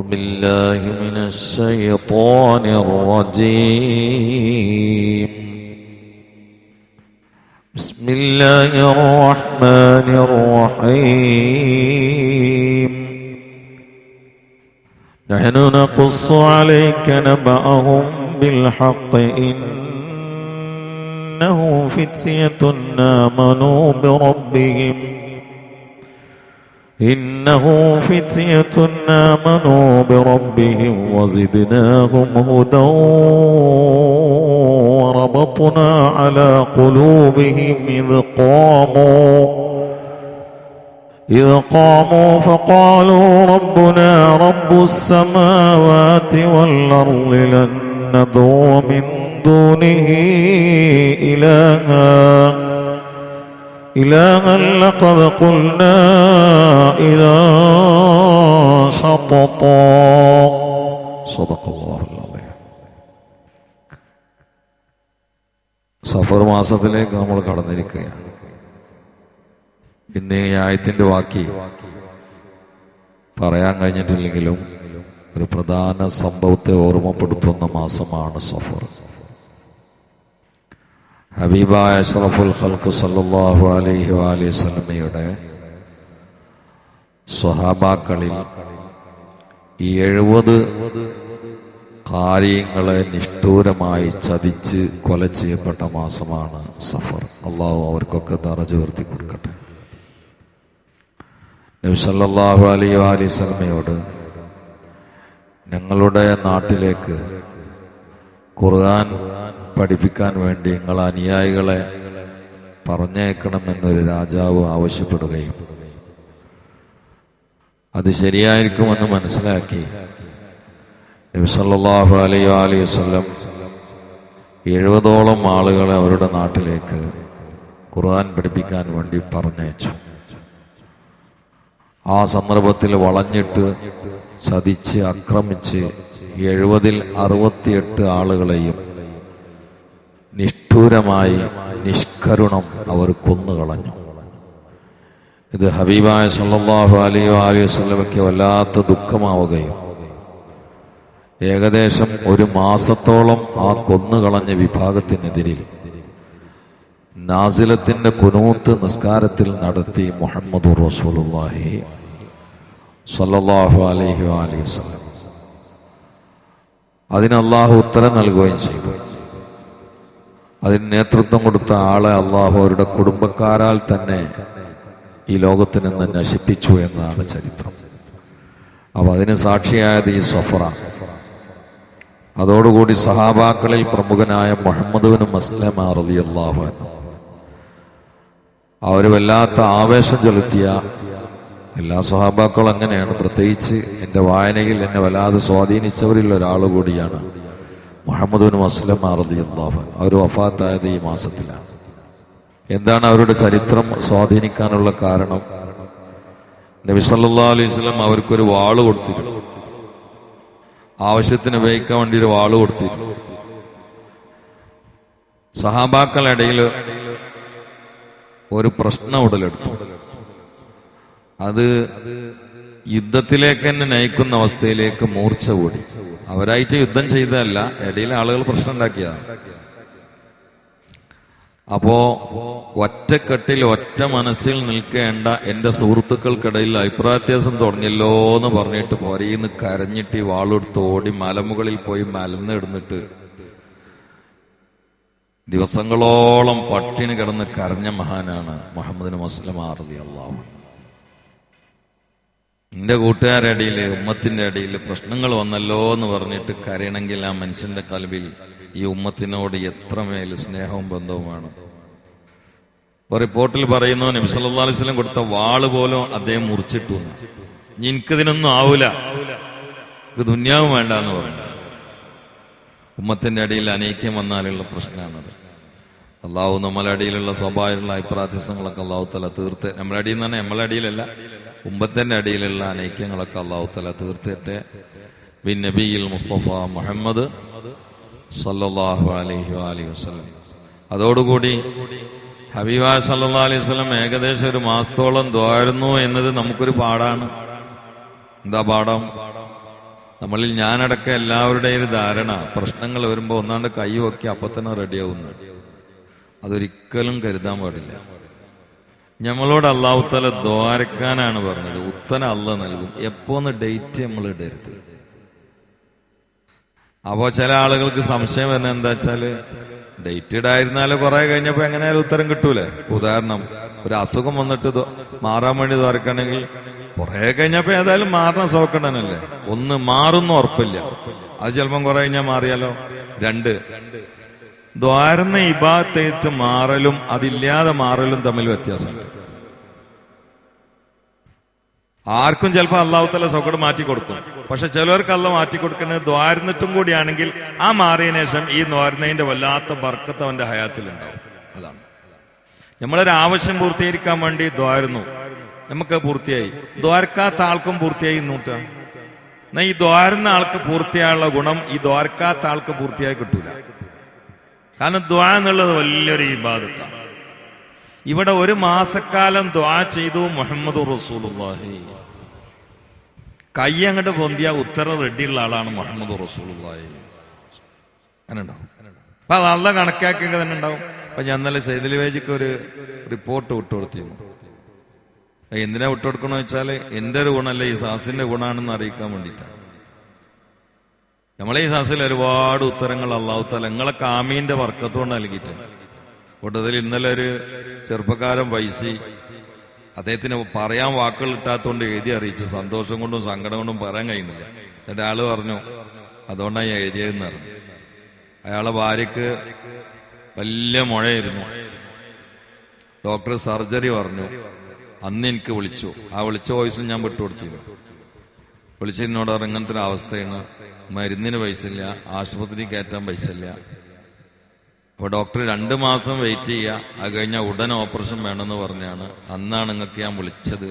أعوذ بالله من الشيطان الرجيم. بسم الله الرحمن الرحيم. نحن نقص عليك نبأهم بالحق إنهم فتية آمنوا بربهم وزدناهم هدى وربطنا على قلوبهم إذ قاموا فقالوا ربنا رب السماوات والأرض لن ندعو من دونه إلها لقد قلنا إذا شططا. صدق الله العظيم. സഫർ മാസത്തിലേക്ക് നമ്മൾ കടന്നിരിക്കുകയാണ്. ഇന്ന് ഈ ആയത്തിന്റെ ബാക്കി പറയാൻ കഴിഞ്ഞിട്ടില്ലെങ്കിലും ഒരു പ്രധാന സംഭവത്തെ ഓർമ്മപ്പെടുത്തുന്ന മാസമാണ് സഫർ. ഹബീബായ അഷ്റഫുൽ ഖൽഖ് സല്ലല്ലാഹു അലൈഹി വസല്ലമയുടെ സ്വഹാബാക്കളിൽ ഈ 70 കാര്യങ്ങളെ നിഷ്ഠൂരമായി ചതിച്ച് കൊല ചെയ്യപ്പെട്ട മാസമാണ് സഫർ. അള്ളാഹു അവർക്കൊക്കെ ദറജ ഉയർത്തി കൊടുക്കട്ടെ. നബി സല്ലല്ലാഹു അലൈഹി വസല്ലമയോട് ഞങ്ങളുടെ നാട്ടിലേക്ക് ഖുർആൻ പഠിപ്പിക്കാൻ വേണ്ടി നിങ്ങൾ അനുയായികളെ പറഞ്ഞേക്കണമെന്നൊരു രാജാവ് ആവശ്യപ്പെടുകയും അത് ശരിയായിരിക്കുമെന്ന് മനസ്സിലാക്കി നബി സല്ലല്ലാഹു അലൈഹി വസല്ലം 70ഓളം ആളുകളെ അവരുടെ നാട്ടിലേക്ക് ഖുർആൻ പഠിപ്പിക്കാൻ വേണ്ടി പറഞ്ഞയച്ചു. ആ സന്ദർഭത്തിൽ വളഞ്ഞിട്ട് ചതിച്ച് ആക്രമിച്ച് 70ൽ 68 ആളുകളെയും നിഷ്ഠൂരമായി നിഷ്കരുണം അവർ കൊന്നുകളഞ്ഞു. ഇത് ഹബീബായ സല്ലല്ലാഹു അലൈഹി വസല്ലമയ്ക്ക് വല്ലാത്ത ദുഃഖമാവുകയും ഏകദേശം 1 മാസത്തോളം ആ കൊന്നുകളഞ്ഞ വിഭാഗത്തിനെതിരിൽ നാസിലത്തിന്റെ കുനൂത്ത് നിസ്കാരത്തിൽ നടത്തി മുഹമ്മദുർ റസൂലുള്ളാഹി സല്ലല്ലാഹു അലൈഹി വസല്ലം. അതിന് അല്ലാഹു ഉത്തരം നൽകുകയും ചെയ്തു. അതിന് നേതൃത്വം കൊടുത്ത ആളെ അല്ലാഹു അവരുടെ കുടുംബക്കാരാൽ തന്നെ ഈ ലോകത്ത് നിന്ന് നശിപ്പിച്ചു എന്നാണ് ചരിത്രം. അപ്പൊ അതിന് സാക്ഷിയായത് ഈ സഫറ. അതോടുകൂടി സഹാബാക്കളിൽ പ്രമുഖനായ മുഹമ്മദ് ബിൻ മസ്ലമ റളിയല്ലാഹു അൻഹു അവർ വല്ലാത്ത ആവേശം ചെലുത്തിയ, എല്ലാ സഹാബാക്കളും അങ്ങനെയാണ്, പ്രത്യേകിച്ച് എൻ്റെ വായനയിൽ എന്നെ വല്ലാതെ സ്വാധീനിച്ചവരിൽ ഒരാൾ കൂടിയാണ് മുഹമ്മദ് ബിൻ മസ്ലമ റളിയല്ലാഹു അൻഹു. അവർ വഫാത്തായത് ഈ മാസത്തിലാണ്. എന്താണ് അവരുടെ ചരിത്രം സ്വാധീനിക്കാനുള്ള കാരണം? നബി സല്ലല്ലാഹു അലൈഹി വസല്ലം അവർക്കൊരു വാള് കൊടുത്തിരുന്നു. ആവശ്യത്തിന് ഉപയോഗിക്കാൻ വേണ്ടി ഒരു വാള് കൊടുത്തിരുന്നു. സഹാബാക്കളുടെ ഇടയിൽ ഒരു പ്രശ്നം ഉടലെടുത്തു. അത് യുദ്ധത്തിലേക്ക് തന്നെ നയിക്കുന്ന അവസ്ഥയിലേക്ക് മൂർച്ച കൂടി. അവരായിട്ട് യുദ്ധം ചെയ്തതല്ല, ഇടയിൽ ആളുകൾ പ്രശ്നം ഉണ്ടാക്കിയതാണ്. അപ്പോ ഒറ്റക്കെട്ടിൽ ഒറ്റ മനസ്സിൽ നിൽക്കേണ്ട എന്റെ സുഹൃത്തുക്കൾക്കിടയിൽ അഭിപ്രായ വ്യത്യാസം തുടങ്ങിയല്ലോ എന്ന് പറഞ്ഞിട്ട് പൊരയിന്ന് കരഞ്ഞിട്ട് ഈ വാളെടുത്ത് ഓടി മലമുകളിൽ പോയി മലന്നിടുന്നിട്ട് ദിവസങ്ങളോളം പട്ടിണി കിടന്ന് കരഞ്ഞ മഹാനാണ് മുഹമ്മദ് ബിൻ മസ്ലമ റളിയല്ലാഹു അൻഹു. എന്റെ കൂട്ടുകാരുടെ ഇടയിൽ, ഉമ്മത്തിന്റെ ഇടയിൽ പ്രശ്നങ്ങൾ വന്നല്ലോ എന്ന് പറഞ്ഞിട്ട് കരയണമെങ്കിൽ ആ മനുഷ്യന്റെ കൽബിൽ ഈ ഉമ്മത്തിനോട് എത്രമേൽ സ്നേഹവും ബന്ധവുമാണ്. റിപ്പോർട്ടിൽ പറയുന്നു നബി സല്ലല്ലാഹു അലൈഹി വസല്ലം കൊടുത്ത വാള് പോലും അദ്ദേഹം മുറിച്ചിട്ടു. എനിക്കിതിനൊന്നും ആവൂല, എനിക്ക് ദുന്യാവും വേണ്ട എന്ന് പറഞ്ഞു. ഉമ്മത്തിന്റെ ഇടയിൽ അനൈക്യം വന്നാലുള്ള പ്രശ്നമാണത്. അള്ളാഹു നമ്മളെ അടിയിലുള്ള സ്വാഭാവികമുള്ള അഭിപ്രായങ്ങളൊക്കെ അള്ളാഹു തആല തീർത്ത്, നമ്മളെ അടിയിൽ നിന്ന് പറഞ്ഞാൽ നമ്മളെ അടിയിലല്ല, ഉമ്മത്തിന്റെ അടിയിലുള്ള അനൈക്യങ്ങളൊക്കെ അള്ളാഹു തആല തീർത്തിട്ട് ബിൻ നബിയിൽ മുസ്തഫ മുഹമ്മദ് സല്ലല്ലാഹു അലൈഹി വസല്ലം. അതോടുകൂടി ഹബീബായ സല്ലല്ലാഹു അലൈഹി വസല്ലം ഏകദേശം 1 മാസത്തോളം ദ്വാരുന്നു എന്നത് നമുക്കൊരു പാഠാണ്. എന്താ പാഠം? നമ്മളിൽ ഞാനടക്കം എല്ലാവരുടെയും ഒരു ധാരണ പ്രശ്നങ്ങൾ വരുമ്പോൾ ഒന്നാണ്ട് കൈ വെക്കി അപ്പൊ തന്നെ റെഡിയാവുന്നു. അതൊരിക്കലും കരുതാൻ പാടില്ല. നമ്മളോട് അല്ലാഹു തആല ദ്വാരക്കാനാണ് പറഞ്ഞത്. ഉത്തരം അല്ലാഹ് നൽകും. എപ്പോന്ന് ഡേറ്റ് നമ്മൾ ഇടരുത്. അപ്പോ ചില ആളുകൾക്ക് സംശയം വരുന്നത് എന്താ വെച്ചാല്, ഡേറ്റ് ഇടായിരുന്നാല് കുറെ കഴിഞ്ഞപ്പോ എങ്ങനെയാലും ഉത്തരം കിട്ടൂലേ. ഉദാഹരണം, ഒരു അസുഖം വന്നിട്ട് മാറാൻ വേണ്ടി ദ്വാരക്കാണെങ്കിൽ കുറെ കഴിഞ്ഞപ്പോ ഏതായാലും മാറണ സോക്കണ്ടനല്ലേ. ഒന്ന് മാറുന്ന ഉറപ്പില്ല, അത് ചിലപ്പം കുറെ കഴിഞ്ഞാൽ മാറിയാലോ. രണ്ട്, ദ്വാരുന്ന ഇബാദത്ത് മാറലും അതില്ലാതെ മാറലും തമ്മിൽ വ്യത്യാസമുണ്ട്. ആർക്കും ചിലപ്പോൾ അല്ലാഹു തആല സൗകട് മാറ്റി കൊടുക്കും. പക്ഷെ ചിലവർക്ക് അല്ലാഹ് മാറ്റി കൊടുക്കുന്നത് ദ്വാരുന്നിട്ടും കൂടിയാണെങ്കിൽ ആ മാറിയതിനു ശേഷം ഈ ദ്വാരുന്നതിന്റെ വല്ലാത്ത ബർക്കത്ത് അവന്റെ ഹയാത്തിലുണ്ടാവും. അതാണ് നമ്മളൊരു ആവശ്യം പൂർത്തീകരിക്കാൻ വേണ്ടി ദ്വാരുന്നു, നമുക്ക് പൂർത്തിയായി. ദ്വാരക്കാത്ത ആൾക്കും പൂർത്തിയായി നൂറ്റാ. എന്നാ ഈ ദ്വാരുന്ന ആൾക്ക് പൂർത്തിയായുള്ള ഗുണം ഈ ദ്വാരക്കാത്ത ആൾക്ക് പൂർത്തിയായി കിട്ടൂല. കാരണം ദ്വാ എന്നുള്ളത് വലിയൊരു ഇബാദത്താണ്. ഇവിടെ ഒരു മാസക്കാലം ദ്വാ ചെയ്തു മുഹമ്മദ് റസൂലുള്ളാഹി. കൈ അങ്ങോട്ട് പൊന്തിയ ഉത്തരം റെഡിയുള്ള ആളാണ് മുഹമ്മദ് റസൂലുള്ളാഹി. അങ്ങനെ ഉണ്ടാവും. അപ്പൊ അത് നല്ല കണക്കാക്കിയൊക്കെ തന്നെ ഉണ്ടാവും. അപ്പൊ ഞാൻ ഇന്നലെ സൈദലി വേജിക്ക് ഒരു റിപ്പോർട്ട് വിട്ടുകൊടുത്തിരുന്നു. എന്തിനാ വിട്ടുകൊടുക്കണമെന്ന് വെച്ചാല് എന്റെ ഒരു ഗുണമല്ല, ഈ സാസിന്റെ ഗുണമാണെന്ന് അറിയിക്കാൻ വേണ്ടിയിട്ടാണ്. നമ്മളെ ഈ സാസിൽ ഒരുപാട് ഉത്തരങ്ങൾ അല്ലാഹു തആല നിങ്ങളെ ആമീന്റെ ബർക്കത്തുകൊണ്ട് നൽകിയിട്ടുണ്ട്. കൂട്ടത്തിൽ ഇന്നലെ ഒരു ചെറുപ്പക്കാരൻ വൈസി, അദ്ദേഹത്തിന് പറയാൻ വാക്കുകൾ കിട്ടാത്തതുകൊണ്ട് എഴുതി അറിയിച്ചു. സന്തോഷം കൊണ്ടും സങ്കടം കൊണ്ടും പറയാൻ കഴിയുന്നില്ല. എന്നിട്ട് ആള് പറഞ്ഞു അതുകൊണ്ടാണ് ഞാൻ എഴുതിയതെന്ന് പറഞ്ഞു. അയാളെ ഭാര്യക്ക് വലിയ മുഴയായിരുന്നു. ഡോക്ടർ സർജറി പറഞ്ഞു. അന്ന് എനിക്ക് വിളിച്ചു. ആ വിളിച്ച വോയിസും ഞാൻ വിട്ടുകൊടുത്തിരുന്നു. വിളിച്ചതിനോട് പറഞ്ഞു ഇങ്ങനത്തെ ഒരു അവസ്ഥയാണ്, മരുന്നിന് പൈസ ഇല്ല, ആശുപത്രി കയറ്റാൻ പൈസ ഇല്ല. അപ്പൊ ഡോക്ടർ 2 മാസം വെയിറ്റ് ചെയ്യുക, അത് കഴിഞ്ഞാൽ ഉടൻ ഓപ്പറേഷൻ വേണമെന്ന് പറഞ്ഞാണ്. അന്നാണ് നിങ്ങൾക്ക് ഞാൻ വിളിച്ചത്.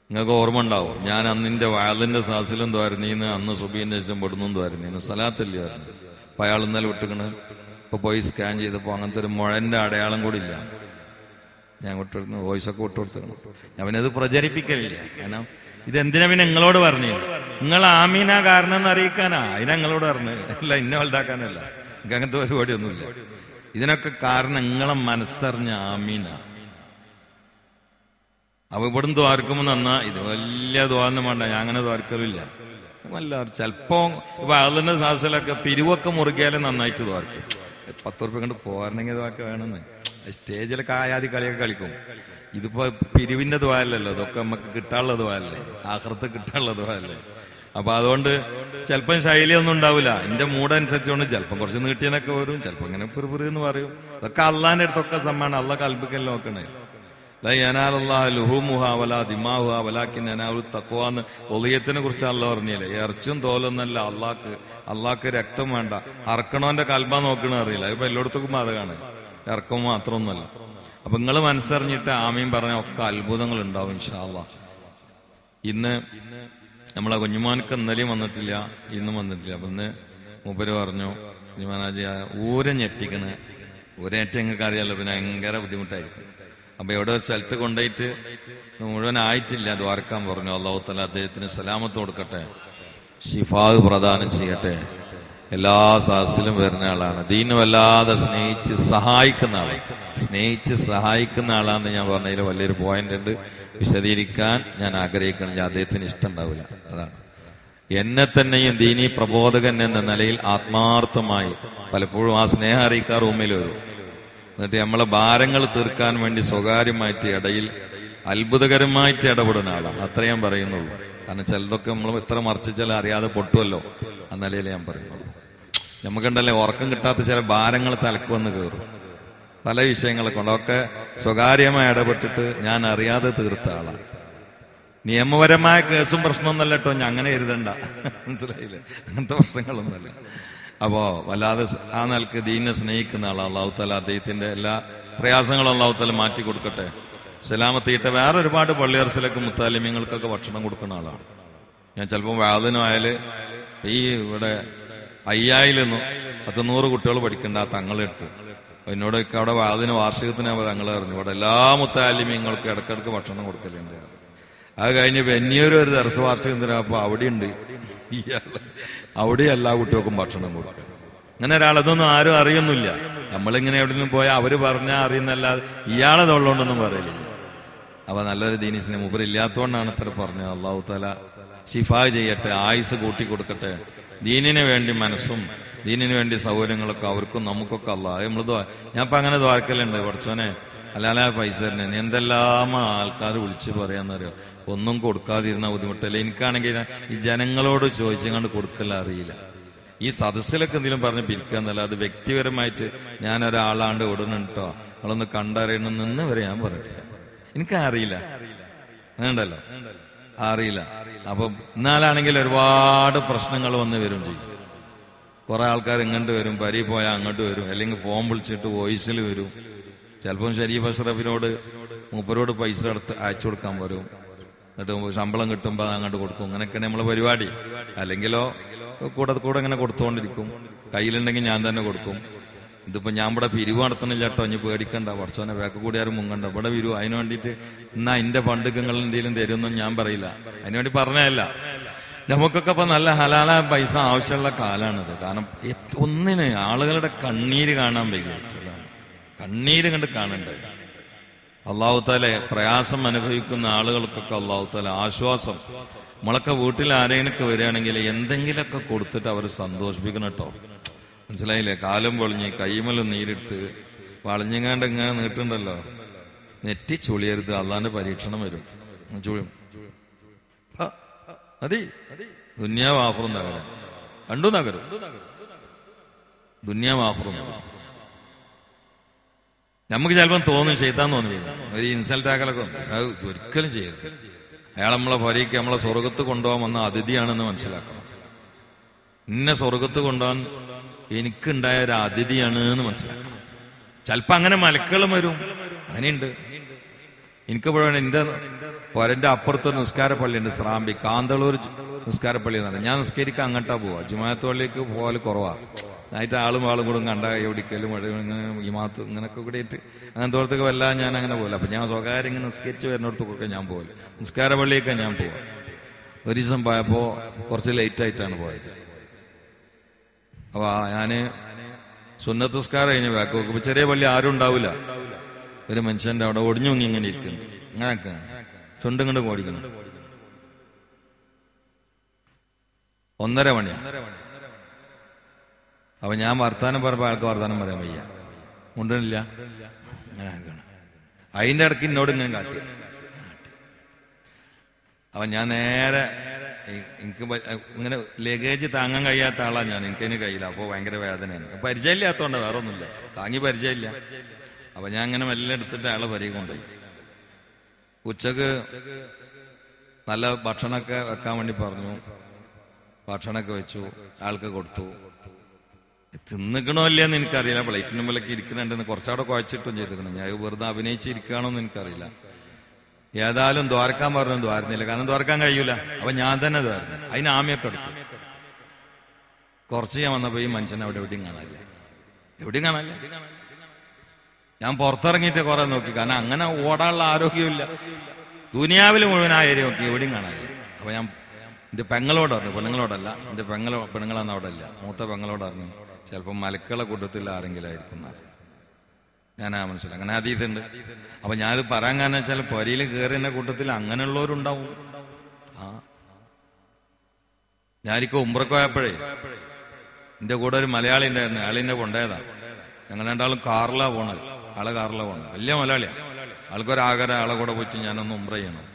നിങ്ങൾക്ക് ഓർമ്മ ഉണ്ടാവും, ഞാൻ അന്നിന്റെ വയലിന്റെ സാസിലും ദ്വാരുന്നീന്ന്, അന്ന് സുബീന്റെ ശേഷം പെടുന്നു ദ്വാരുന്നീന്ന്, സലാത്തല്ലേ പറഞ്ഞു. അപ്പൊ അയാൾ ഇന്നലെ വിട്ടുകണ്. ഇപ്പൊ പോയി സ്കാൻ ചെയ്തപ്പോ അങ്ങനത്തെ ഒരു മുഴന്റെ അടയാളം കൂടി ഇല്ല. ഞാൻ വിട്ടുകൊടുത്തു, വോയിസൊക്കെ വിട്ടുകൊടുത്തു. ഞാൻ പിന്നെ അത് പ്രചരിപ്പിക്കലില്ല. കാരണം ഇതെന്തിനാ പിന്നെ നിങ്ങളോട് പറഞ്ഞു? നിങ്ങൾ ആമീന കാരണം എന്ന് അറിയിക്കാനാ. അതിനാ നിങ്ങളോട് പറഞ്ഞു, അല്ല ഇന്നെ വലുതാക്കാനല്ല. എനിക്ക് അങ്ങനത്തെ പരിപാടിയൊന്നുമില്ല. ഇതിനൊക്കെ കാരണം നിങ്ങളെ മനസ്സറിഞ്ഞ ആമീന. അവ ഇവിടുന്ന് ദ്വാരക്കുമ്പോ നന്നാ, ഇത് വലിയ ദ്വാരം വേണ്ട, ഞാൻ അങ്ങനെ ദ്വാരക്കലില്ല. വല്ലാതെ ചിലപ്പോ അതിന്റെ സാഹസിലൊക്കെ പിരിവൊക്കെ മുറുകിയാലും നന്നായിട്ട് ദ്വാരക്കും. 10 ഉറുപ്പ്യ കൊണ്ട് പോരണമെങ്കിൽ ഇതൊക്കെ വേണമെന്ന് സ്റ്റേജിലൊക്കെ ആയാതി കളിയൊക്കെ കളിക്കും. ഇതിപ്പോ പിരിവിന്റെ ദ്വാരല്ലോ, ഇതൊക്കെ നമുക്ക് കിട്ടാനുള്ള ദ്വാരല്ലേ, ആഖിറത്ത് കിട്ടാനുള്ള ദ്വാരല്ലേ. അപ്പൊ അതുകൊണ്ട് ചിലപ്പം ശൈലിയൊന്നും ഉണ്ടാവില്ല. എന്റെ മൂടനുസരിച്ചുകൊണ്ട് ചിലപ്പം കുറച്ച് നീട്ടിയെന്നൊക്കെ വരും, ചിലപ്പോ ഇങ്ങനെ പുറു എന്ന് പറയും. ഇതൊക്കെ അള്ളാന്റെ അടുത്തൊക്കെ സമ്മാനം. അള്ളാഹ് കൽബിക്കൽ നോക്കണേ. തഖ്വാന്ന് ഒളിയത്തിനെ കുറിച്ച് അള്ളാഹ് പറഞ്ഞില്ലേ, ഇറച്ചും തോലൊന്നല്ല അള്ളാഹ്ക്ക് രക്തം വേണ്ട, അറക്കണോന്റെ കൽബ നോക്കണ അറിയില്ല. ഇപ്പൊ എല്ലായിടത്തും അതാണ്, ഇറക്കം മാത്രമൊന്നുമല്ല. അപ്പൊ നിങ്ങൾ മനസ്സറിഞ്ഞിട്ട് ആമീൻ പറഞ്ഞ ഒക്കെ അത്ഭുതങ്ങൾ ഉണ്ടാവും ഇൻഷാ അല്ലാഹ്. ഇന്ന് നമ്മളെ കുഞ്ഞുമാനക്ക് ഇന്നലെയും വന്നിട്ടില്ല, ഇന്നും വന്നിട്ടില്ല. അപ്പൊ ഇന്ന് മൂപ്പര് പറഞ്ഞു, കുഞ്ഞുമാനാജി ഊരെ ഞെട്ടിക്കണ്, ഊരെ ഞെട്ടി ഞങ്ങൾക്ക് അറിയാലോ, പിന്നെ ഭയങ്കര ബുദ്ധിമുട്ടായിരിക്കും. അപ്പൊ എവിടെ സ്ഥലത്ത് കൊണ്ടുപോയിട്ട് മുഴുവൻ ആയിട്ടില്ല, ദ്വാരക്കാൻ പറഞ്ഞു. അല്ലാഹു തആല അദ്ദേഹത്തിന് സലാമത്ത് കൊടുക്കട്ടെ, ശിഫാഹ് പ്രദാനം ചെയ്യട്ടെ. എല്ലാ സാഹസിലും വരുന്ന ആളാണ്. ദീന് വല്ലാതെ സ്നേഹിച്ച് സഹായിക്കുന്ന ആളാന്ന് ഞാൻ പറഞ്ഞതിൽ വലിയൊരു പോയിന്റ് ഉണ്ട്. വിശദീകരിക്കാൻ ഞാൻ ആഗ്രഹിക്കണില്ല, അദ്ദേഹത്തിന് ഇഷ്ടം ഉണ്ടാവില്ല. അതാണ് എന്നെ തന്നെയും ദീനി പ്രബോധകൻ എന്ന നിലയിൽ ആത്മാർത്ഥമായി പലപ്പോഴും ആ സ്നേഹം അറിയിക്കാൻ റൂമിൽ വരും. എന്നിട്ട് നമ്മളെ ഭാരങ്ങൾ തീർക്കാൻ വേണ്ടി സ്വകാര്യമായിട്ട് ഇടയിൽ അത്ഭുതകരമായിട്ട് ഇടപെടുന്ന ആളാണ്. അത്രേ ഞാൻ പറയുന്നുള്ളൂ. കാരണം ചിലതൊക്കെ നമ്മൾ എത്ര മറിച്ചാൽ അറിയാതെ പൊട്ടുമല്ലോ, ആ നിലയിൽ ഞാൻ പറയുന്നുള്ളൂ. നമുക്കുണ്ടല്ലേ ഉറക്കം കിട്ടാത്ത ചില ഭാരങ്ങൾ തലക്ക് വന്ന് കയറും, പല വിഷയങ്ങളൊക്കെ ഉണ്ട്. അതൊക്കെ സ്വകാര്യമായി ഇടപെട്ടിട്ട് ഞാൻ അറിയാതെ തീർത്ത ആളാണ്. നിയമപരമായ കേസും പ്രശ്നമൊന്നല്ല കേട്ടോ, ഞാൻ അങ്ങനെ എഴുതണ്ട, മനസ്സിലായില്ലേ? അങ്ങനത്തെ പ്രശ്നങ്ങളൊന്നുമല്ല. അപ്പോ വല്ലാതെ ആ നിലക്ക് ദീനെ സ്നേഹിക്കുന്ന ആളാണ്. അല്ലാഹു തആല അദ്ദേഹത്തിന്റെ എല്ലാ പ്രയാസങ്ങളും അല്ലാഹു തആല മാറ്റി കൊടുക്കട്ടെ. സലാമത്തീട്ടെ. വേറെ ഒരുപാട് പള്ളിയർസിലൊക്കെ മുത്താലിമ്യങ്ങൾക്കൊക്കെ ഭക്ഷണം കൊടുക്കുന്ന ആളാണ്. ഞാൻ ചിലപ്പോൾ വാതിനായാല് ഈ ഇവിടെ 5000-100 കുട്ടികൾ പഠിക്കേണ്ട ആ തങ്ങളെടുത്ത് എന്നോട് അവിടെ വാതിന് വാർഷികത്തിന് തങ്ങൾ അറിഞ്ഞു ഇവിടെ എല്ലാ മുത്താലിമ്യങ്ങൾക്കും ഇടക്കിടക്ക് ഭക്ഷണം കൊടുക്കലുണ്ട്. അത് കഴിഞ്ഞ് വെന്നിയൊരു ദർശ വാർഷികത്തിന് അപ്പൊ അവിടെ ഉണ്ട് ഇയാള് അവിടെ എല്ലാ കുട്ടികൾക്കും ഭക്ഷണം കൊടുക്കുക. അങ്ങനെ ഒരാളതൊന്നും ആരും അറിയുന്നില്ല. നമ്മളിങ്ങനെ എവിടെയെങ്കിലും പോയാൽ അവര് പറഞ്ഞാൽ അറിയുന്നല്ലാതെ ഇയാളെ തൊള്ളോണ്ടൊന്നും പറയലില്ല. അപ്പൊ നല്ലൊരു ദീനീസിനെ മൂപ്പർ ഇല്ലാത്തതുകൊണ്ടാണ് ഇത്ര പറഞ്ഞത്. അള്ളാഹു തആല ശിഫാ ചെയ്യട്ടെ, ആയുസ് കൂട്ടി കൊടുക്കട്ടെ. ദീനിന് വേണ്ടി മനസ്സും ദീനിന് വേണ്ടി സൗകര്യങ്ങളൊക്കെ അവർക്കും നമുക്കൊക്കെ അള്ളാഹ് നമ്മൾ ഞാൻ ഇപ്പൊ അങ്ങനെ ദ്വാരക്കലുണ്ട്. പഠിച്ചോനെ അല്ലാതെ പൈസ തന്നെ നീ എന്തെല്ലാം ആൾക്കാർ വിളിച്ച് പറയാന്നറിയോ, ഒന്നും കൊടുക്കാതിരുന്ന ബുദ്ധിമുട്ടല്ലേ. എനിക്കാണെങ്കിൽ ഈ ജനങ്ങളോട് ചോദിച്ചങ്ങാണ്ട് കൊടുക്കല അറിയില്ല. ഈ സദസ്സിലൊക്കെ എന്തെങ്കിലും പറഞ്ഞ് പിരിക്കുക എന്നല്ല, അത് വ്യക്തിപരമായിട്ട് ഞാൻ ഒരാളാണ്ട് ഓടുന്നുണ്ടോ നിങ്ങളൊന്ന് കണ്ടറിയണമെന്ന് വരെ ഞാൻ പറഞ്ഞിട്ടില്ല. എനിക്കറിയില്ല, അങ്ങനെയുണ്ടല്ലോ, അറിയില്ല. അപ്പം എന്നാലാണെങ്കിൽ ഒരുപാട് പ്രശ്നങ്ങൾ വന്ന് വരും ചെയ്യും. കുറെ ആൾക്കാർ ഇങ്ങോട്ട് വരും, പരി പോയാൽ അങ്ങോട്ട് വരും, അല്ലെങ്കിൽ ഫോൺ വിളിച്ചിട്ട് വോയിസിൽ വരും. ചിലപ്പം ഷരീഫ് അഷ്റഫിനോട് മൂപ്പരോട് പൈസ എടുത്ത് അയച്ചു കൊടുക്കാൻ വരും. എന്നിട്ട് ശമ്പളം കിട്ടുമ്പോൾ അങ്ങോട്ട് കൊടുക്കും. അങ്ങനെയൊക്കെയാണ് നമ്മളെ പരിപാടി. അല്ലെങ്കിലോ കൂടെ കൂടെ ഇങ്ങനെ കൊടുത്തുകൊണ്ടിരിക്കും. കയ്യിലുണ്ടെങ്കിൽ ഞാൻ തന്നെ കൊടുക്കും. ഇതിപ്പോ ഞാൻ ഇവിടെ പിരിവ് നടത്തണില്ല കേട്ടോ, ഇനി പേടിക്കണ്ട, പഠിച്ചോനെ വേക്ക കൂടി ആരും മുങ്ങണ്ട, ഇവിടെ പിരിവ്. അതിന് വേണ്ടിയിട്ട് എന്നാ എന്റെ ഫണ്ടുകൾ എന്തെങ്കിലും തരുമെന്നും ഞാൻ പറയില്ല. അതിനുവേണ്ടി പറഞ്ഞതല്ല. നമുക്കൊക്കെ ഇപ്പൊ നല്ല ഹലാല പൈസ ആവശ്യമുള്ള കാലാണിത്. കാരണം ഒന്നിന് ആളുകളുടെ കണ്ണീര് കാണാൻ വൈകിട്ടതാണ്. കണ്ണീര് കണ്ട് കാണണ്ടേ. അള്ളാഹു തആല പ്രയാസം അനുഭവിക്കുന്ന ആളുകൾക്കൊക്കെ അള്ളാഹു തആല ആശ്വാസം. നമ്മളൊക്കെ വീട്ടിൽ ആരെങ്കിലൊക്കെ വരികയാണെങ്കിൽ എന്തെങ്കിലുമൊക്കെ കൊടുത്തിട്ട് അവർ സന്തോഷിപ്പിക്കണം കേട്ടോ. മനസ്സിലായില്ലേ? കാലം പൊളിഞ്ഞ് കൈമലും നീരെടുത്ത് വളഞ്ഞങ്ങാണ്ട് ഇങ്ങനെ നീട്ടുണ്ടല്ലോ, നെറ്റി ചുളിയരുത്, അള്ളാന്റെ പരീക്ഷണം വരും. ചുളിയും മതി. ദുന്യാവ് ആഖിറും നഗരം, രണ്ടും നഗരം. ദുന്യാവ് ആഖിറും നമുക്ക് ചിലപ്പം തോന്നും, ചെയ്താൻ തോന്നി ഒരു ഇൻസൾട്ട് ആക്കലൊക്കെ. അത് ഒരിക്കലും ചെയ്യരുത്. അയാൾ നമ്മളെ പൊരയ്ക്ക് നമ്മളെ സ്വർഗത്ത് കൊണ്ടുപോകാൻ വന്ന അതിഥിയാണെന്ന് മനസ്സിലാക്കണം. ഇന്നെ സ്വർഗത്ത് കൊണ്ടുപോകാൻ എനിക്കുണ്ടായ ഒരു അതിഥിയാണ് എന്ന് മനസ്സിലാക്കണം. ചിലപ്പോ അങ്ങനെ മലക്കുകളും വരും, അങ്ങനെയുണ്ട്. എനിക്കിപ്പോഴാണ് എന്റെ പൊരന്റെ അപ്പുറത്തൊരു നിസ്കാര പള്ളിയുണ്ട്, സ്രാമ്പി കാന്തളൂർ നിസ്കാര പള്ളി എന്നാണ്. ഞാൻ നിസ്കരിക്കാൻ അങ്ങോട്ടാ പോവാ. ജുമാഅത്ത് പള്ളിക്ക് പോകാൻ കുറവാ. ആയിട്ട് ആളും കൂടും കണ്ട എവിടിക്കലും ഇങ്ങനെ ഈ മാത്ത് ഇങ്ങനൊക്കെ കൂടെ ആയിട്ട് അങ്ങനത്തെ ഓർത്തൊക്കെ വല്ലാതെ ഞാൻ അങ്ങനെ പോകില്ല. അപ്പൊ ഞാൻ സ്വകാര്യം ഇങ്ങനെ നിസ്കരിച്ച് വരുന്നിടത്തൊക്കെ ഞാൻ പോകില്ല. നിസ്കാര പള്ളിയൊക്കെ ഞാൻ പോവാം. ഒരു ദിവസം പോയപ്പോ കുറച്ച് ലേറ്റ് ആയിട്ടാണ് പോയത്. അപ്പൊ ഞാന് സുന്നത്ത് നിസ്കാരം കഴിഞ്ഞ് ബാക്ക് നോക്കുമ്പോ ചെറിയ പള്ളി ആരും ഉണ്ടാവില്ല. ഒരു മനുഷ്യന്റെ അവിടെ ഒടിഞ്ഞു ഇങ്ങനെ ഇരിക്കുന്നുണ്ട്. അങ്ങനെയൊക്കെ ചുണ്ടും കൊണ്ട് ഓടിക്കണം. 1:30 മണിയാ. അപ്പൊ ഞാൻ വർത്താനം പറഞ്ഞപ്പോ ആൾക്ക് വർത്താനം പറയാൻ വയ്യ, മുണ്ടണില്ല. അങ്ങനെ ആക്കണം. അതിന്റെ ഇടയ്ക്ക് എന്നോട് ഇങ്ങനെ കാട്ടി. അപ്പൊ ഞാൻ നേരെ എനിക്ക് ഇങ്ങനെ ലഗേജ് താങ്ങാൻ കഴിയാത്ത ആളാണ് ഞാൻ. എനിക്കതിന് കഴിയില്ല. അപ്പോൾ ഭയങ്കര വേദനയാണ്. പരിചയമില്ലാത്തതുകൊണ്ട്, വേറെ ഒന്നുമില്ല, താങ്ങി പരിചയമില്ല. അപ്പൊ ഞാൻ ഇങ്ങനെ മെല്ലെ എടുത്തിട്ട് അയാളെ വരി കൊണ്ടുപോയി. ഉച്ചക്ക് നല്ല ഭക്ഷണമൊക്കെ വെക്കാൻ വേണ്ടി പറഞ്ഞു. ഭക്ഷണമൊക്കെ വെച്ചു, ആൾക്ക് കൊടുത്തു. തിന്നിക്കണോ ഇല്ലയെന്ന് എനിക്കറിയില്ല. പ്ലേറ്റിന് മുമ്പിലൊക്കെ ഇരിക്കുന്നുണ്ടെന്ന് കുറച്ചവിടെ കുഴച്ചിട്ടും ചെയ്തിരുന്നു. ഞാൻ വെറുതെ അഭിനയിച്ചിരിക്കുകയാണോന്ന് എനിക്കറിയില്ല. ഏതായാലും ദ്വാരക്കാൻ പറഞ്ഞു, ദ്വാരുന്നില്ല. കാരണം ദ്വാരക്കാൻ കഴിയൂല. അപ്പൊ ഞാൻ തന്നെ ദ്വാരുന്നു. അതിന് ആമയൊക്കെ എടുത്തു. കുറച്ച് ഞാൻ വന്നപ്പോ ഈ മനുഷ്യനെ അവിടെ എവിടെയും കാണാനില്ല, എവിടെയും കാണാനില്ല. ഞാൻ പുറത്തിറങ്ങിയിട്ട് കുറെ നോക്കി, കാരണം അങ്ങനെ ഓടാനുള്ള ആരോഗ്യമില്ല. ദുനിയാവിൽ മുഴുവൻ ആ ഏരിയ നോക്കി, എവിടെയും കാണാനില്ല. അപ്പൊ ഞാൻ എന്റെ പെങ്ങളോട് പറഞ്ഞു, പെണ്ണുങ്ങളോടല്ല, എന്റെ പെണ്ണുങ്ങളാന്ന് അവിടെ ഇല്ല, മൂത്ത പെങ്ങളോട് പറഞ്ഞു ചിലപ്പോൾ മലക്കളെ കൂട്ടത്തിൽ ആരെങ്കിലും ആയിരിക്കും. ഞാനാ മനസ്സിലായി. അങ്ങനെ അതീതുണ്ട്. അപ്പൊ ഞാനത് പറയാൻ കാരണം വെച്ചാൽ പൊരയിൽ കയറിയ കൂട്ടത്തിൽ അങ്ങനെയുള്ളവരുണ്ടാവും. ഞാനിപ്പോ ഉംറക്ക് പോയപ്പോഴേ എന്റെ കൂടെ ഒരു മലയാളി ഉണ്ടായിരുന്നു. അയാളിന്റെ കൊണ്ടേതാ. ഞങ്ങൾ രണ്ടാളും കാറിലാ പോണത്. ആളെ കാറിലാ പോണത്. വലിയ മലയാളിയാ. ആൾക്കൊരാഗ്രഹം ആളെ കൂടെ പോയിട്ട് ഞാനൊന്ന് ഉംറ ചെയ്യണം.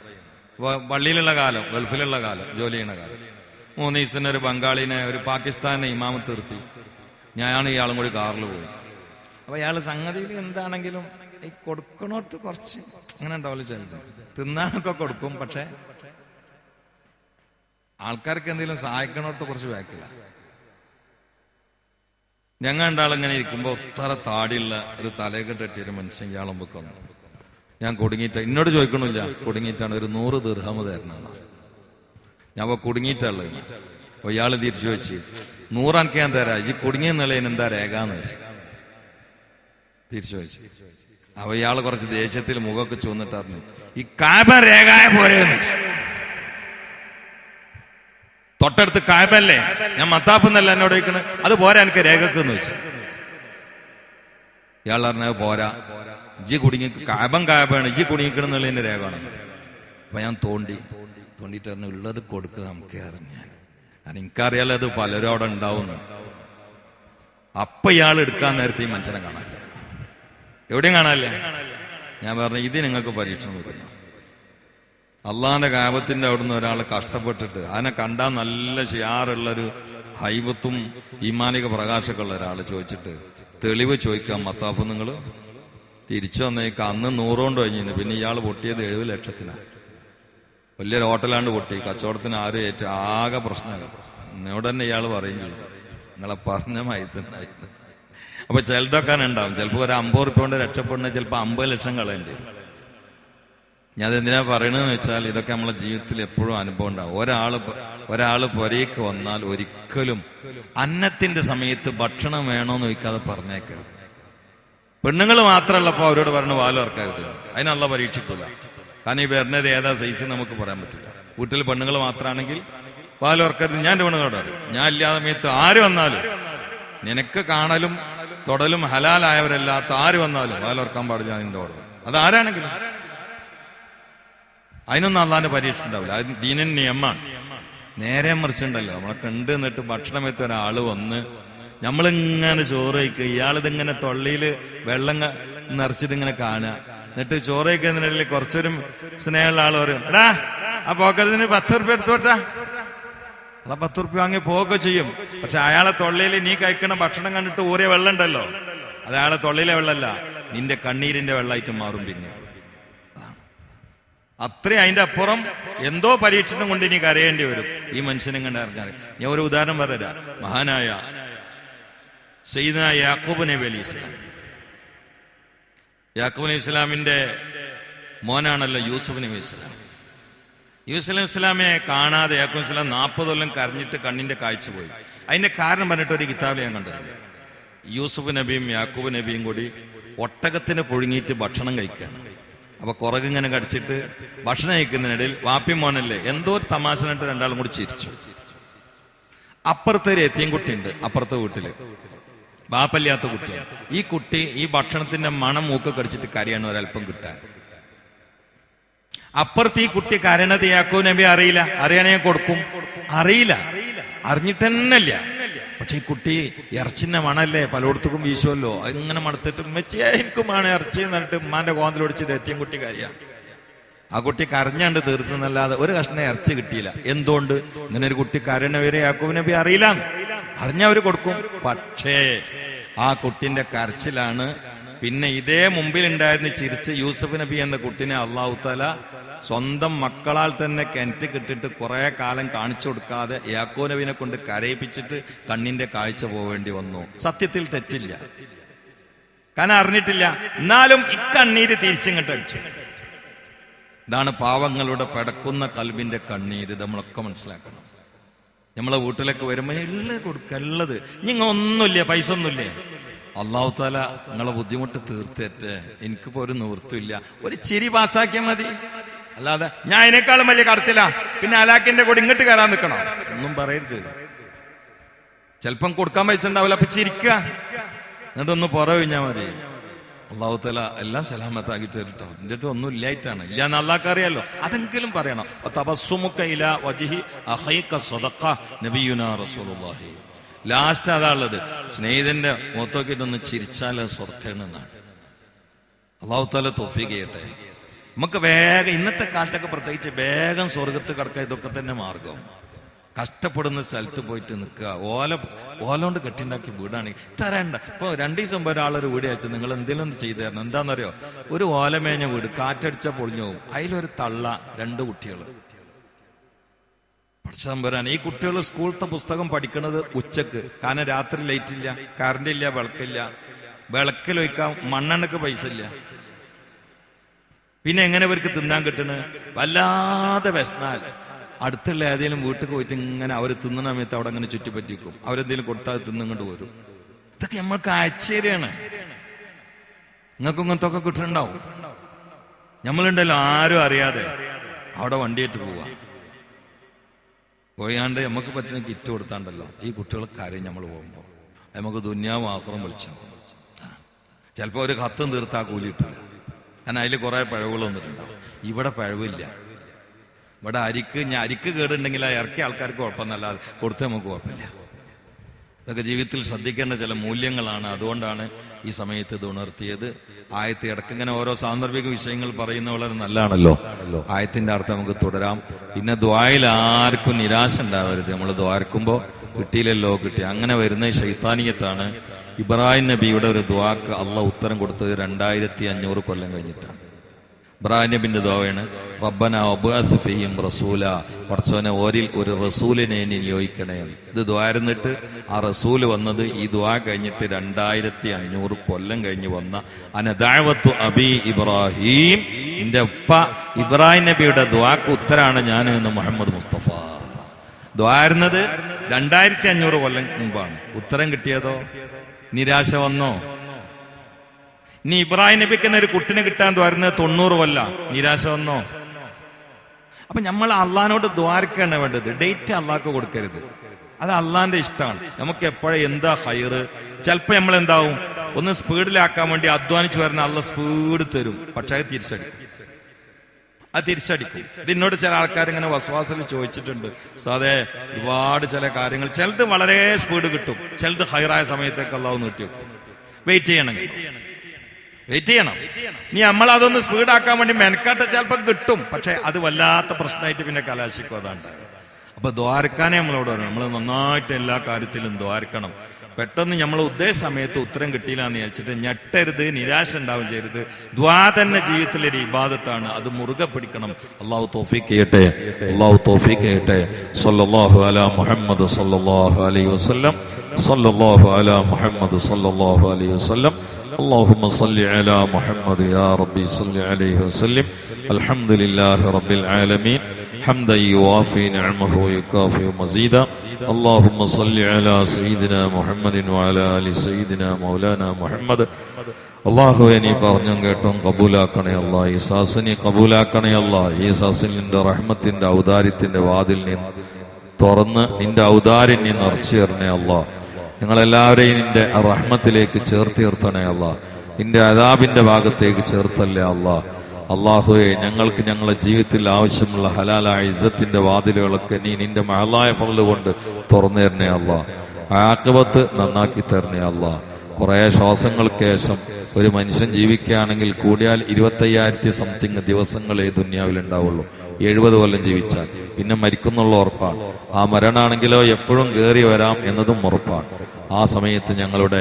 അപ്പൊ പള്ളിയിലുള്ള കാലം, ഗൾഫിലുള്ള കാലം, ജോലി ചെയ്യുന്ന കാലം 3 ദിവസത്തിന് ഒരു ബംഗാളിനെ, ഒരു പാകിസ്ഥാനെ ഇമാമത്ത് നിർത്തി. ഞാനാണ് ഇയാളും കൂടി കാറിൽ പോയി. അപ്പൊ ഇയാള് സംഗതിയിൽ എന്താണെങ്കിലും ഈ കൊടുക്കണോടത്ത് കുറച്ച് അങ്ങനെ ഉണ്ടാവില്ല. ചിലത് തിന്നാനൊക്കെ കൊടുക്കും, പക്ഷെ ആൾക്കാർക്ക് എന്തെങ്കിലും സഹായിക്കണോടത്ത് കുറച്ച് ബാക്കില്ല. ഞങ്ങൾ രണ്ടാളിങ്ങനെ ഇരിക്കുമ്പോ ഒത്തറ താടിയുള്ള ഒരു തലയെക്കെട്ടിയൊരു മനുഷ്യൻ ഇയാളും വെക്കുന്നു. ഞാൻ കുടുങ്ങിയിട്ട്, എന്നോട് ചോദിക്കണില്ല, കുടുങ്ങിയിട്ടാണ് ഒരു 100 ദിർഹം തരണം. ഞാൻ കുടുങ്ങിയിട്ടുള്ളത്. അപ്പൊ ഇയാള് തിരിച്ചു വെച്ച് 100 എനിക്ക് ഞാൻ തരാം, ഈ കുടുങ്ങിയെന്നുള്ളതിന് എന്താ രേഖ എന്ന് വെച്ചു തിരിച്ചു വെച്ചു. അപ്പൊ ഇയാള് കുറച്ച് ദേഷ്യത്തിൽ മുഖമൊക്കെ ചുവന്നിട്ടറിഞ്ഞു, ഈ കാബ രേഖ പോരെന്ന് വെച്ചു. തൊട്ടടുത്ത് കായബല്ലേ, ഞാൻ മത്താഫ് എന്നല്ല എന്നോട് ചോദിക്കണേ, അത് പോരാ എനിക്ക് രേഖക്കെന്ന് വെച്ചു. ഇയാൾ പറഞ്ഞത് പോരാ, ഇജ്ജി കുടുങ്ങി കായബാണ് ഇജ്ജി കുടുങ്ങിക്കണമെന്നുള്ളതിന്റെ രേഖയാണ്. അപ്പൊ ഞാൻ തോണ്ടിട്ട് പറഞ്ഞു ഉള്ളത് കൊടുക്കുക നമുക്ക് അറിഞ്ഞു. കാരണം എനിക്കറിയാലോ അത് പലരും അവിടെ ഉണ്ടാവുന്നു. അപ്പൊ ഇയാൾ എടുക്കാൻ നേരത്തെ ഈ മനുഷ്യനെ കാണാനില്ല, എവിടെയും കാണാനില്ല. ഞാൻ പറഞ്ഞു ഇത് നിങ്ങൾക്ക് പരീക്ഷണം വരുന്നു. അള്ളാന്റെ കാബത്തിന്റെ അവിടുന്ന് ഒരാൾ കഷ്ടപ്പെട്ടിട്ട് അതിനെ കണ്ടാൽ നല്ല ഷിയാറുള്ളൊരു ഹൈബത്തും ഈമാനിക പ്രകാശമൊക്കെ ഉള്ള ഒരാൾ ചോദിച്ചിട്ട് തെളിവ് ചോദിക്കാം മത്താഫ് നിങ്ങൾ തിരിച്ചു വന്നേക്ക് അന്ന് 100 കൊണ്ട് കഴിഞ്ഞിരുന്നു. പിന്നെ ഇയാൾ പൊട്ടിയത് 70 ലക്ഷത്തിനാണ്. വലിയൊരു ഹോട്ടലാണ്ട് പൊട്ടി, കച്ചവടത്തിന് ആരും ഏറ്റവും ആകെ പ്രശ്നമായി. എന്നോട് തന്നെ ഇയാൾ പറയും ചെയ്തു നിങ്ങളെ പറഞ്ഞ മയത്തുണ്ടായിരുന്നു. അപ്പൊ ചിലതൊക്കെ ഉണ്ടാവും, ചിലപ്പോൾ ഒരു 50 റുപ്യ കൊണ്ട് രക്ഷപ്പെടുന്ന ചിലപ്പോൾ 50 ലക്ഷം കളയേണ്ടി വരും. ഞാൻ അതെന്തിനാ പറയണെന്ന് വെച്ചാൽ ഇതൊക്കെ നമ്മളെ ജീവിതത്തിൽ എപ്പോഴും അനുഭവം ഉണ്ടാവും. ഒരാള് പുരയ്ക്ക് വന്നാൽ ഒരിക്കലും അന്നത്തിന്റെ സമയത്ത് ഭക്ഷണം വേണോന്ന് ചോദിക്കാതെ പറഞ്ഞേക്കരുത്. പെണ്ണുങ്ങൾ മാത്രമല്ലപ്പോ അവരോട് പറഞ്ഞ് വാലോർക്കരുത്, അതിനുള്ള പരീക്ഷിക്കൂല. കാരണം ഈ വരുന്നത് ഏതാ സൈസ് നമുക്ക് പറയാൻ പറ്റില്ല. വീട്ടിൽ പെണ്ണുങ്ങൾ മാത്രമാണെങ്കിൽ വാലോർക്കരുത്. ഞാൻ എന്റെ പെണ്ണുങ്ങളോട് അറിയും, ഞാൻ ഇല്ലാതെ സമയത്ത് ആര് വന്നാലും നിനക്ക് കാണലും തൊടലും ഹലാലായവരല്ലാത്ത ആര് വന്നാലും വാലോർക്കാൻ പാടില്ല നിന്റെ ഓർഡർ. അത് ആരാണെങ്കിലും അതിനൊന്നും അള്ളാന്റെ പരീക്ഷ ഉണ്ടാവില്ല. അത് ദീനൻ നിയമാണ്. നേരെ മറിച്ചുണ്ടല്ലോ, നമ്മളൊക്കെ ഉണ്ട്. എന്നിട്ട് ഭക്ഷണം എത്ത ഒരാള് വന്ന് നമ്മളിങ്ങനെ ചോറ് കഴിക്കുക, ഇയാളിതിങ്ങനെ തൊള്ളിയില് വെള്ളം നിറച്ചിട്ട് ഇങ്ങനെ കാണുക. എന്നിട്ട് ചോറ് കഴിക്കുന്നതിനിടയിൽ കുറച്ചൊരു സ്നേഹമുള്ള ആൾ പറയും, എടാ ആ പോക്കത്തിന് 10 റുപ്യ എടുത്തോട്ടാ. അല്ല 10 റുപ്യ വാങ്ങി പോവുക ചെയ്യും. പക്ഷെ അയാളെ തൊള്ളിയിൽ നീ കഴിക്കണ ഭക്ഷണം കണ്ടിട്ട് ഊറിയ വെള്ളം ഉണ്ടല്ലോ, അത് അയാളെ തൊള്ളിയിലെ വെള്ളമല്ല, നിന്റെ കണ്ണീരിന്റെ വെള്ളമായിട്ട് മാറും. പിന്നെ അത്രയും അതിന്റെ അപ്പുറം എന്തോ പരീക്ഷണം കൊണ്ട് ഇനി കരയേണ്ടി വരും ഈ മനുഷ്യനെ കണ്ടിറങ്ങാൻ. ഞാൻ ഒരു ഉദാഹരണം പറയാം. മഹാനായ സയ്യിദുനാ യാക്കൂബ് നബി അലൈഹി ഇസ്ലാം, യാക്കൂബ് നബി ഇസ്ലാമിന്റെ മോനാണല്ലോ യൂസുഫ് നബി ഇസ്ലാം. യൂസുഫ് നബി ഇസ്ലാമിനെ കാണാതെ യാക്കൂബ് ഇസ്ലാം 40 കൊല്ലം കരഞ്ഞിട്ട് കണ്ണിന്റെ കാഴ്ച പോയി. അതിന്റെ കാരണം പറഞ്ഞിട്ട് ഒരു കിതാബിൽ ഞാൻ കണ്ടിട്ടുണ്ട്. യൂസുഫ് നബിയും യാക്കൂബ് നബിയും കൂടി ഒട്ടകത്തിന് പുഴുങ്ങിയിട്ട് ഭക്ഷണം കഴിക്കുകയാണ്. അപ്പൊ കുറകിങ്ങനെ കടിച്ചിട്ട് ഭക്ഷണം കഴിക്കുന്നതിനിടയിൽ വാപ്പി മോനല്ലേ എന്തോ ഒരു തമാശനായിട്ട് രണ്ടാളും കൂടി ചിരിച്ചു. അപ്പുറത്തെ ഒരു എത്തിയും കുട്ടിയുണ്ട്, അപ്പുറത്തെ വീട്ടില് വാപ്പല്ലാത്ത കുട്ടിയാണ്. ഈ കുട്ടി ഈ ഭക്ഷണത്തിന്റെ മണം മൂക്ക് കടിച്ചിട്ട് കരയാണ് ഒരല്പം കിട്ടാൻ. അപ്പുറത്ത് ഈ കുട്ടി കരണത് യാക്കൂബ് നബി അറിയില്ല. അറിയണേ കൊടുക്കും, അറിയില്ല, അറിഞ്ഞിട്ട് തന്നെയില്ല. പക്ഷെ ഈ കുട്ടി ഇറച്ചിന്റെ മണല്ലേ പലയിടത്തും വീശുമല്ലോ, അതിങ്ങനെ മണത്തിട്ട് മെച്ചിയാ എനിക്കും ആണ് ഇറച്ചി എന്നിട്ട് ഉമ്മാന്റെ കോന്തലൊടിച്ചിട്ട് എത്തിയും കുട്ടി കരയാണ്. ആ കുട്ടി കരഞ്ഞാണ്ട് തീർത്തുന്നല്ലാതെ ഒരു കഷ്ണം ഇറച്ചി കിട്ടിയില്ല. എന്തുകൊണ്ട്? ഇങ്ങനെ ഒരു കുട്ടി കരയണവരെ യാക്കൂബ് നബി അറിയില്ല, അറിഞ്ഞവര് കൊടുക്കും. പക്ഷേ ആ കുട്ടിന്റെ കരച്ചിലാണ് പിന്നെ ഇതേ മുമ്പിൽ ഉണ്ടായിരുന്ന ചിരിച്ച യൂസുഫ് നബി എന്ന കുട്ടിനെ അള്ളാഹു തആല സ്വന്തം മക്കളാൽ തന്നെ കിണറ്റ് കിട്ടിട്ട് കുറെ കാലം കാണിച്ചു കൊടുക്കാതെ യാക്കൂബ് നബിനെ കൊണ്ട് കരയിപ്പിച്ചിട്ട് കണ്ണിന്റെ കാഴ്ച പോവേണ്ടി വന്നു. സത്യത്തിൽ തെറ്റില്ല, കാരണം അറിഞ്ഞിട്ടില്ല, എന്നാലും ഇക്കണ്ണീര് തിരിച്ചിങ്ങോട്ട് അടിച്ചു. ഇതാണ് പാവങ്ങളുടെ പടക്കുന്ന കൽബിന്റെ കണ്ണീര്. നമ്മളൊക്കെ മനസ്സിലാക്കണം. നമ്മളെ വീട്ടിലൊക്കെ വരുമ്പോ എല്ലാം കൊടുക്കുക, ഉള്ളത് നിങ്ങൾ ഒന്നുമില്ല, പൈസ ഒന്നുമില്ലേ, അള്ളാഹു തആല നിങ്ങളെ ബുദ്ധിമുട്ട് തീർത്തേറ്റ് എനിക്കിപ്പോ ഒരു നിവൃത്തിയില്ല, ഒരു ചിരി പാസ്സാക്കിയാൽ മതി. അല്ലാതെ ഞാൻ അതിനേക്കാളും വലിയ കടത്തില്ല, പിന്നെ അലാക്കിന്റെ കൂടെ ഇങ്ങോട്ട് കയറാൻ നിൽക്കണോ ഒന്നും പറയരുത്. ചിലപ്പം കൊടുക്കാൻ പൈസ ഉണ്ടാവില്ല, അപ്പൊ ചിരിക്കുക, എന്നിട്ടൊന്ന് പുറകെ കഴിഞ്ഞാൽ മതി. അള്ളാഹു തആല എല്ലാം സലാമത്താക്കി തരുട്ടോ. എന്റെ അടുത്ത് ഒന്നും ഇല്ലായിട്ടാണ്, ഇല്ലാന്ന് അള്ളാഹ്ക്ക് അറിയാലോ, അതെങ്കിലും പറയണം. തബസ്സുമുക ഇലാ വജ്ഹി അഖീക സദഖ നബിയുനാ റസൂലുള്ളാഹി. ലാസ്റ്റ് അതാണുള്ളത്, സ്നേഹിതന്റെ മുഖത്തോക്കിട്ടൊന്ന് ചിരിച്ചാൽ സ്വർഗ്ഗമെന്നാണ്. അള്ളാഹു തആല തൗഫീഖ് ചെയ്യട്ടെ. നമുക്ക് വേഗം ഇന്നത്തെ കാലത്തൊക്കെ പ്രത്യേകിച്ച് വേഗം സ്വർഗത്ത് കടക്കുക, ഇതൊക്കെ തന്നെ മാർഗം. കഷ്ടപ്പെടുന്ന സ്ഥലത്ത് പോയിട്ട് നിൽക്കുക, ഓല കൊണ്ട് കെട്ടിണ്ടാക്കി വീടാണ് തരണ്ട. ഇപ്പൊ 2 ദിവസം മുമ്പ് ഒരാളൊരു വീട് അയച്ചത്, നിങ്ങൾ എന്തെങ്കിലും ചെയ്തു തരണം. എന്താണെന്നറിയോ? ഒരു ഓലമേഞ്ഞ വീട്, കാറ്റടിച്ചാൽ പൊളിഞ്ഞു പോകും. അതിലൊരു തള്ള, 2 കുട്ടികൾ. പഠിച്ചതമ്പരാണ്. ഈ കുട്ടികൾ സ്കൂളത്തെ പുസ്തകം പഠിക്കുന്നത് ഉച്ചക്ക്, കാരണം രാത്രി ലൈറ്റ് ഇല്ല, കറണ്ട് ഇല്ല, വിളക്കില്ല. വിളക്കിൽ വയ്ക്കാൻ മണ്ണെണ്ണക്ക് പൈസ ഇല്ല. പിന്നെ എങ്ങനെ ഇവർക്ക് തിന്നാൻ കിട്ടണ്? വല്ലാതെ വിശന്നാൽ അടുത്തുള്ള ഏതെങ്കിലും വീട്ടിൽ പോയിട്ട് ഇങ്ങനെ അവർ തിന്നുന്ന സമയത്ത് അവിടെ അങ്ങനെ ചുറ്റിപ്പറ്റിക്കും. അവരെന്തെങ്കിലും കൊടുത്താൽ തിന്നിങ്ങോട്ട് വരും. ഇതൊക്കെ നമ്മൾക്ക് ആശ്ചര്യമാണ്. നിങ്ങൾക്ക് ഇങ്ങനത്തെ ഒക്കെ കിട്ടുന്നുണ്ടാവും. നമ്മളുണ്ടല്ലോ ആരും അറിയാതെ അവിടെ വണ്ടിയായിട്ട് പോവാ. പോയാണ്ട് നമുക്ക് പറ്റുന്ന കിറ്റ് കൊടുത്താണ്ടല്ലോ ഈ കുട്ടികൾ കാര്യം നമ്മൾ പോകുമ്പോൾ നമുക്ക് ദുന്യാവും ആഖിറവും വിളിച്ചു. ചിലപ്പോൾ ഒരു കത്തും തീർത്താ കൂലിയിട്ടില്ല. കാരണം അതിൽ കുറെ പിഴവുകൾ വന്നിട്ടുണ്ടാവും. ഇവിടെ പിഴവില്ല. ഇവിടെ അരിക്ക് കേടുണ്ടെങ്കിൽ ആ ഇറക്കിയ ആൾക്കാർക്ക് കുഴപ്പമെന്നല്ലാതെ കൊടുത്ത് നമുക്ക് കുഴപ്പമില്ല. ഇതൊക്കെ ജീവിതത്തിൽ ശ്രദ്ധിക്കേണ്ട ചില മൂല്യങ്ങളാണ്. അതുകൊണ്ടാണ് ഈ സമയത്ത് ഇത് ഉണർത്തിയത്. ആയത്ത് ഇടയ്ക്ക് ഇങ്ങനെ ഓരോ സാന്ദർഭിക വിഷയങ്ങൾ പറയുന്ന വളരെ നല്ലതാണല്ലോ. ആയത്തിന്റെ അർത്ഥം നമുക്ക് തുടരാം. പിന്നെ ദ്വായിൽ ആർക്കും നിരാശ ഉണ്ടാവരുത്. നമ്മൾ ദ്വാരക്കുമ്പോ കിട്ടിയില്ലല്ലോ കിട്ടി അങ്ങനെ വരുന്ന ശൈത്താനിയത്താണ്. ഇബ്രാഹിം നബിയുടെ ഒരു ദ്വാക്ക് അള്ളാഹ് ഉത്തരം കൊടുത്തത് 2500 കൊല്ലം കഴിഞ്ഞിട്ടാണ്. ഇബ്രാഹിം നബിന്റെ ദ്വായാണ് റബ്ബന വബഅസ് ഫീഹിം റസൂല, പടച്ചോനെ ഓരിൽ ഒരു റസൂലിനെ നിയോഗിക്കണേ. ഇത് ദ്വാരുന്നിട്ട് ആ റസൂല് വന്നത് ഈ ദ്വാ കഴിഞ്ഞിട്ട് 2500 കൊല്ലം കഴിഞ്ഞ് വന്ന അനദഅവത്തു അബി ഇബ്രാഹിം, എന്റെ ഉപ്പ ഇബ്രാഹിം നബിയുടെ ദ്വാക്ക് ഉത്തരാണ് ഞാൻ എന്ന് മുഹമ്മദ് മുസ്തഫ. ദ്വാരുന്നത് 2500 കൊല്ലം മുമ്പാണ്. ഉത്തരം കിട്ടിയതോ നിരാശ വന്നോ? ഇനി ഇബ്രാഹിം നബിക്ക് തന്നെ ഒരു കുട്ടിനെ കിട്ടാൻ ദ്വാരുന്നത് 90 കൊല്ലം. നിരാശ വന്നോ? അപ്പൊ നമ്മൾ അള്ളഹാനോട് ദ്വാരക്കാണ് വേണ്ടത്. ഡേറ്റ് അള്ളാഹ്ക്ക് കൊടുക്കരുത്. അത് അള്ളാന്റെ ഇഷ്ടമാണ്. നമുക്ക് എപ്പോഴും എന്താ ഹൈറ്. ചിലപ്പോ നമ്മൾ എന്താവും, ഒന്ന് സ്പീഡിലാക്കാൻ വേണ്ടി അധ്വാനിച്ചു വരുന്ന അള്ള സ്പീഡ് തരും. പക്ഷെ അത് തിരിച്ചടിക്കും. ഇതിനോട് ചില ആൾക്കാർ ഇങ്ങനെ വസ്വാസിൽ ചോദിച്ചിട്ടുണ്ട്. സാധേ ഒരുപാട് ചില കാര്യങ്ങൾ ചിലത് വളരെ സ്പീഡ് കിട്ടും, ചിലത് ഹൈറായ സമയത്തേക്ക് അള്ളാഹ് നീട്ടിവെക്കും. വെയിറ്റ് ചെയ്യണം. നീ നമ്മളതൊന്ന് സ്പീഡാക്കാൻ വേണ്ടി മെനക്കാട്ട് ചിലപ്പോൾ കിട്ടും, പക്ഷെ അത് വല്ലാത്ത പ്രശ്നമായിട്ട് പിന്നെ കലാശിക്കും. അതാണ്. അപ്പൊ ദ്വാരക്കാനെ നമ്മളോട് പറയണം. നമ്മൾ നന്നായിട്ട് എല്ലാ കാര്യത്തിലും ദ്വാരക്കണം. പെട്ടെന്ന് നമ്മൾ ഉദ്ദേശ സമയത്ത് ഉത്തരം കിട്ടിയില്ല എന്ന് വിചാരിച്ചിട്ട് ഞെട്ടരുത്, നിരാശ ഉണ്ടാവും ചെയ്യരുത്. ദ്വാ തന്നെ ജീവിതത്തിലൊരു ഇബാദത്താണ്. അത് മുറുകെ പിടിക്കണം. അള്ളാഹു തൗഫീഖ് ചെയ്യട്ടെ. സല്ലല്ലാഹു അലാ മുഹമ്മദ് സല്ലല്ലാഹു അലൈഹി വസല്ലം. സല്ലല്ലാഹു അലാ മുഹമ്മദ് സല്ലല്ലാഹു അലൈഹി വസല്ലം. اللهم صل على محمد يا ربي صل عليه وسلم. الحمد لله رب العالمين حمدا يوافي نعمه ويكافئ مزيدا. اللهم صل على سيدنا محمد وعلى آل سيدنا مولانا محمد. അള്ളാഹുവെ നീ പറഞ്ഞും കേട്ടും കബൂലാക്കണേ അല്ലാ. ഈ സാസിനെ കബൂലാക്കണേ അല്ലാ. ഈ സാസിൽ നിന്റെ റഹ്മത്തിന്റെ ഔദാര്യത്തിന്റെ വാതിൽ നീ തുറന്ന് നിന്റെ ഔദാര്യം നീ നിറച്ചു തരണേ അല്ലാ. ഞങ്ങളെല്ലാവരെയും നിന്റെ റഹ്മത്തിലേക്ക് ചേർത്തിർത്തണേ അല്ലാ. നിന്റെ അദാബിന്റെ ഭാഗത്തേക്ക് ചേർത്തല്ലേ അല്ലാ. അള്ളാഹുവെ ഞങ്ങൾക്ക് ഞങ്ങളുടെ ജീവിതത്തിൽ ആവശ്യമുള്ള ഹലാലായ ഇസ്സത്തിന്റെ വാതിലുകളൊക്കെ നീ നിന്റെ മഹലായ ഫള് കൊണ്ട് തുറന്നു തരണേ അല്ലാ. ആഖിബത്ത് നന്നാക്കി തരണേ അല്ലാ. കുറെ ശ്വാസങ്ങൾക്ക് ശേഷം ഒരു മനുഷ്യൻ ജീവിക്കുകയാണെങ്കിൽ കൂടിയാൽ 25,000 സംതിങ് ദിവസങ്ങളെ ദുനിയാവിൽ ഉണ്ടാവുള്ളൂ. 70 കൊല്ലം ജീവിച്ചാൽ പിന്നെ മരിക്കുന്നുള്ള ഉറപ്പാണ്. ആ മരണാണെങ്കിലോ എപ്പോഴും കയറി വരാം എന്നതും ഉറപ്പാണ്. ആ സമയത്ത് ഞങ്ങളുടെ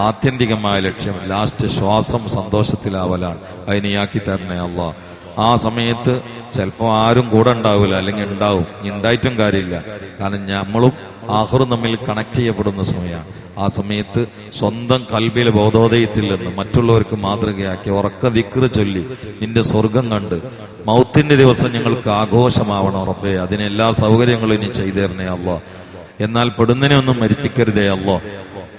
ആത്യന്തികമായ ലക്ഷ്യം ലാസ്റ്റ് ശ്വാസം സന്തോഷത്തിലാവലാണ്. അതിനെയാക്കി തരണേ അല്ലാ. ആ സമയത്ത് ചിലപ്പോൾ ആരും കൂടെ ഉണ്ടാവില്ല, അല്ലെങ്കിൽ ഉണ്ടാവും. ഉണ്ടായിട്ടും കാര്യമില്ല. കാരണം നമ്മളും ആഖിറും തമ്മിൽ കണക്ട് ചെയ്യപ്പെടുന്ന സമയമാണ്. ആ സമയത്ത് സ്വന്തം കൽബിലെ ബോധോദയത്തിൽ നിന്ന് മറ്റുള്ളവർക്ക് മാതൃകയാക്കി ഉറക്ക ദിക്റ് ചൊല്ലി നിന്റെ സ്വർഗം കണ്ട് മൗത്തിന്റെ ദിവസം ഞങ്ങൾക്ക് ആഘോഷമാവണം റബ്ബേ. അതിനെല്ലാ സൗകര്യങ്ങളും ഇനി ചെയ്തു തരണേ അല്ലാ. എന്നാൽ പെടുന്നതിനെ ഒന്നും മരിപ്പിക്കരുതേ അല്ലാ.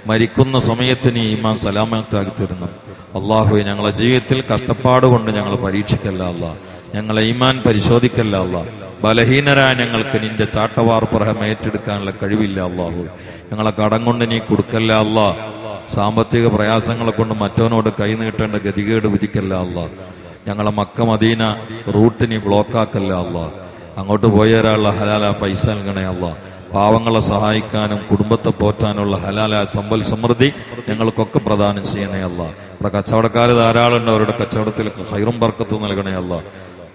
മരിക്കുന്ന സമയത്ത് നീ ഈമാൻ സലാമത്താക്കി തരണം അള്ളാഹുവെ. ഞങ്ങളെ ജീവിതത്തിൽ കഷ്ടപ്പാട് കൊണ്ട് ഞങ്ങൾ പരീക്ഷിക്കല്ല അല്ലാ. ഞങ്ങളെ ഈമാൻ പരിശോധിക്കല്ല അല്ലാ. ബലഹീനരായ ഞങ്ങൾക്ക് നിന്റെ ചാട്ടവാർപ്പുറഹം ഏറ്റെടുക്കാനുള്ള കഴിവില്ല അല്ലാഹു. ഞങ്ങളെ കടം കൊണ്ട് നീ കൊടുക്കല്ല അല്ലാ. സാമ്പത്തിക പ്രയാസങ്ങളെ കൊണ്ട് മറ്റവനോട് കൈ നീട്ടേണ്ട ഗതികേട് വിധിക്കല്ല അല്ലാ. ഞങ്ങളെ മക്ക മദീന റൂട്ട് നീ ബ്ലോക്കാക്കല്ല അല്ലാ. അങ്ങോട്ട് പോയവരാളുള്ള ഹലാല പൈസ നൽകണേ അല്ലാ. പാവങ്ങളെ സഹായിക്കാനും കുടുംബത്തെ പോറ്റാനുള്ള ഹലാല സമ്പൽ സമൃദ്ധി ഞങ്ങൾക്കൊക്കെ പ്രദാനം ചെയ്യണേ അല്ലാ. ഇവിടെ കച്ചവടക്കാർ ധാരാളമുണ്ട്. അവരുടെ കച്ചവടത്തിലൊക്കെ ഹൈറും ബർക്കത്തും നൽകണേ അല്ലാ.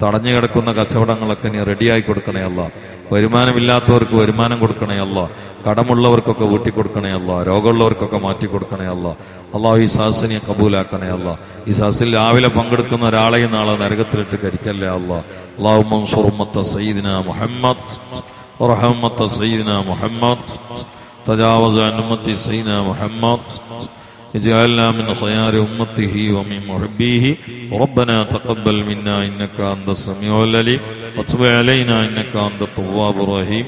തടഞ്ഞു കിടക്കുന്ന കച്ചവടങ്ങളൊക്കെ നീ റെഡിയായി കൊടുക്കണേ അല്ലാ. വരുമാനമില്ലാത്തവർക്ക് വരുമാനം കൊടുക്കണേ അല്ലാ. കടമുള്ളവർക്കൊക്കെ വീട്ടി കൊടുക്കണേ അല്ലാ. രോഗമുള്ളവർക്കൊക്കെ മാറ്റി കൊടുക്കണേ അല്ലാ. അള്ളാഹു ഈ സാസിനെ കബൂലാക്കണേ അല്ലാ. ഈ സാസിൽ രാവിലെ പങ്കെടുക്കുന്ന ഒരാളെയും നാളെ നരകത്തിലിട്ട് കരിക്കല്ലേ അല്ലാ. അല്ലാഹുമ്മ അൻസുർ ഉമ്മത്ത സയ്യിദിനാ മുഹമ്മദ് ورحمة سيدنا محمد تجاوز عن أمتي سيدنا محمد اجعلنا من خيار أمته ومن محبيه. ربنا تقبل منا إنك أنت السميع العليم وتب علينا إنك أنت التواب الرحيم.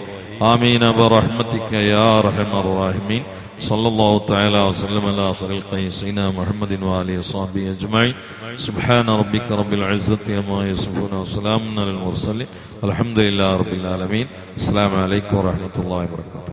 آمين برحمتك يا أرحم الراحمين. സല്ലല്ലാഹു തആല വസല്ലം അലാ ഖൈറിൽ ഖൈസീന മുഹമ്മദിൻ വഅലിഹി വസഹ്ബിഹി അജ്മഈൻ സുബ്ഹാന റബ്ബിക റബ്ബിൽ ഇസ്സത്തി അമ്മാ യസിഫൂന വസലാമുൻ അലൽ മുർസലീൻ അൽഹംദുലില്ലാഹി റബ്ബിൽ ആലമീൻ. അസ്സലാമു അലൈക്കും വറഹ്മത്തുള്ളാഹി വബറകാതുഹു.